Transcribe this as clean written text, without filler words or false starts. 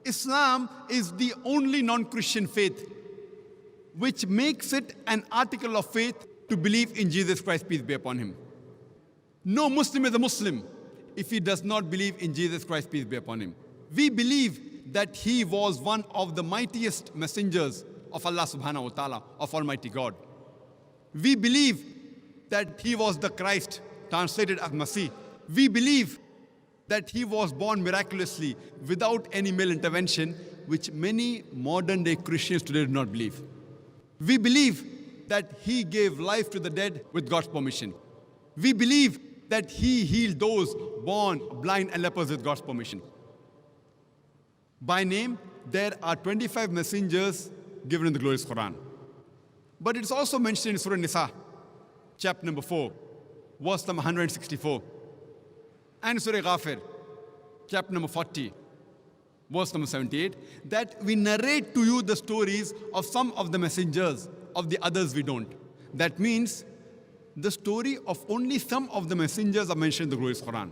Islam is the only non-Christian faith which makes it an article of faith to believe in Jesus Christ, peace be upon him. No Muslim is a Muslim if he does not believe in Jesus Christ, peace be upon him. We believe that he was one of the mightiest messengers of Allah subhanahu wa ta'ala, of Almighty God. We believe that he was the Christ, translated as Masih. We believe that he was born miraculously without any male intervention, which many modern day Christians today do not believe. We believe that he gave life to the dead with God's permission. We believe that he healed those born blind and lepers with God's permission. By name, there are 25 messengers given in the glorious Quran. But it's also mentioned in Surah Nisa, chapter number 4, verse number 164. And Surah Ghafir, chapter number 40, verse number 78, that we narrate to you the stories of some of the messengers, of the others we don't. That means the story of only some of the messengers are mentioned in the glorious Quran.